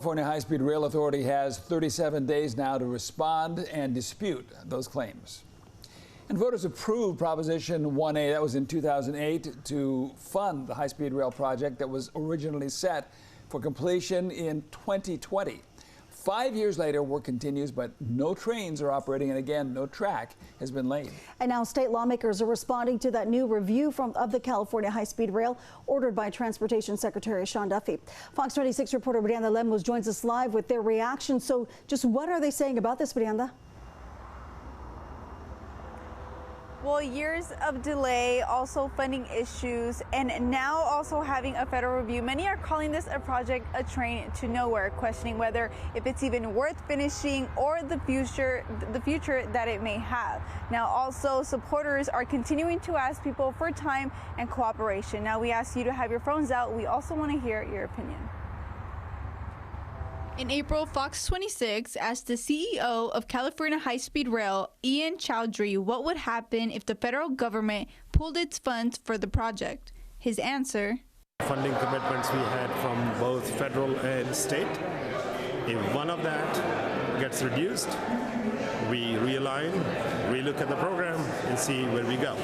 California High-Speed Rail Authority has 37 days now to respond and dispute those claims. And voters approved Proposition 1A, that was in 2008, to fund the high-speed rail project that was originally set for completion in 2020. 5 years later, work continues, but no trains are operating, and again, no track has been laid. And now state lawmakers are responding to that new review of the California high-speed rail ordered by Transportation Secretary Sean Duffy. Fox 26 reporter Brianda Lemos joins us live with their reaction. So just what are they saying about this, Brianda? Well, years of delay, also funding issues, and now also having a federal review. Many are calling this a project, a train to nowhere, questioning whether if it's even worth finishing or the future that it may have. Now, also supporters are continuing to ask people for time and cooperation. Now, we ask you to have your phones out. We also want to hear your opinion. In April, Fox 26 asked the CEO of California High-Speed Rail, Ian Chowdhury, what would happen if the federal government pulled its funds for the project. His answer: funding commitments we had from both federal and state. If one of that gets reduced, we realign, relook at the program, and see where we go.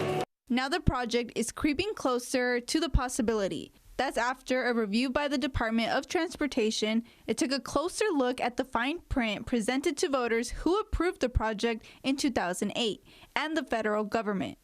Now the project is creeping closer to the possibility. That's after a review by the Department of Transportation. It took a closer look at the fine print presented to voters who approved the project in 2008 and the federal government.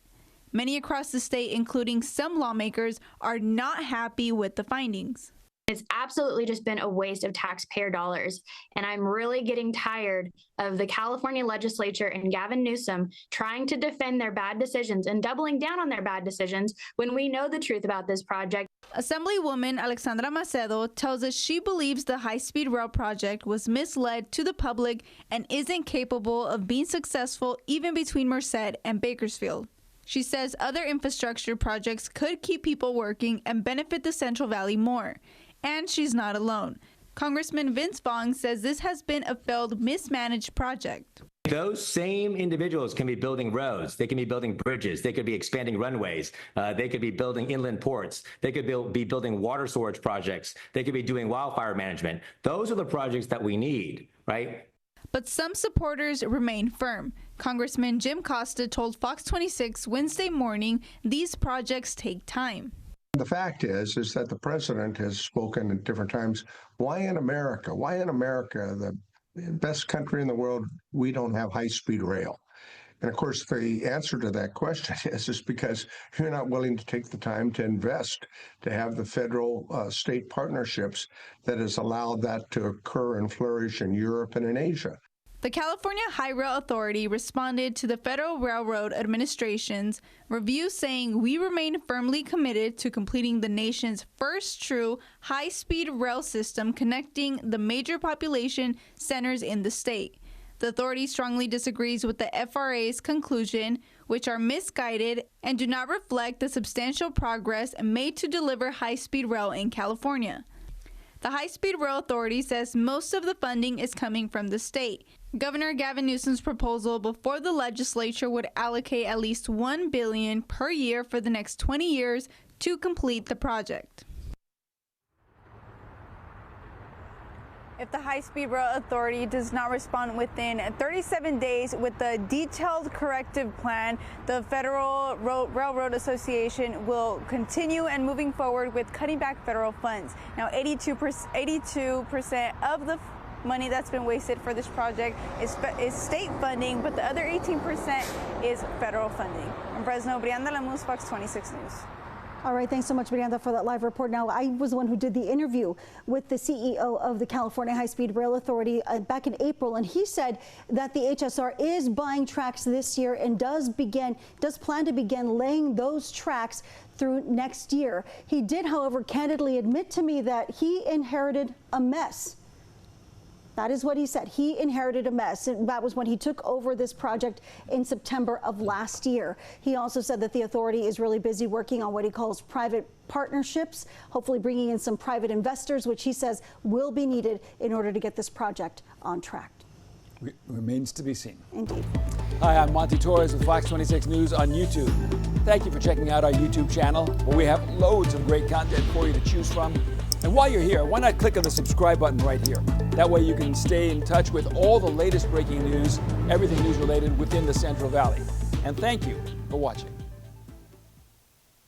Many across the state, including some lawmakers, are not happy with the findings. It's absolutely just been a waste of taxpayer dollars. And I'm really getting tired of the California legislature and Gavin Newsom trying to defend their bad decisions and doubling down on their bad decisions when we know the truth about this project. Assemblywoman Alexandra Macedo tells us she believes the high-speed rail project was misled to the public and isn't capable of being successful even between Merced and Bakersfield. She says other infrastructure projects could keep people working and benefit the Central Valley more. And she's not alone. Congressman Vince Vaughn says this has been a failed, mismanaged project. Those same individuals can be building roads, they can be building bridges, they could be expanding runways, they could be building inland ports, they could be building water storage projects, they could be doing wildfire management. Those are the projects that we need, right? But some supporters remain firm. Congressman Jim Costa told Fox 26 Wednesday morning these projects take time. The fact is that the president has spoken at different times. Why in America? Why in America, the best country in the world, we don't have high-speed rail? And of course, the answer to that question is because you're not willing to take the time to invest, to have the federal state partnerships that has allowed that to occur and flourish in Europe and in Asia. The California High Rail Authority responded to the Federal Railroad Administration's review saying, "We remain firmly committed to completing the nation's first true high-speed rail system connecting the major population centers in the state." The authority strongly disagrees with the FRA's conclusion, which are misguided and do not reflect the substantial progress made to deliver high-speed rail in California. The High-Speed Rail Authority says most of the funding is coming from the state. Governor Gavin Newsom's proposal before the legislature would allocate at least $1 billion per year for the next 20 years to complete the project. If the High-Speed Rail Authority does not respond within 37 days with the detailed corrective plan, the Federal Railroad Association will continue and moving forward with cutting back federal funds. Now, 82% of the money that's been wasted for this project is state funding, but the other 18% is federal funding. In Fresno, Brianda Lemos, Fox 26 News. All right, thanks so much, Brianda, for that live report. Now, I was the one who did the interview with the CEO of the California High-Speed Rail Authority back in April, and he said that the HSR is buying tracks this year and does plan to begin laying those tracks through next year. He did, however, candidly admit to me that he inherited a mess. That is what he said. He inherited a mess. And that was when he took over this project in September of last year. He also said that the authority is really busy working on what he calls private partnerships, hopefully bringing in some private investors, which he says will be needed in order to get this project on track. Remains to be seen. Indeed. Hi, I'm Monty Torres with Fox 26 News on YouTube. Thank you for checking out our YouTube channel, where we have loads of great content for you to choose from. And while you're here, why not click on the subscribe button right here? That way you can stay in touch with all the latest breaking news, everything news related within the Central Valley. And thank you for watching.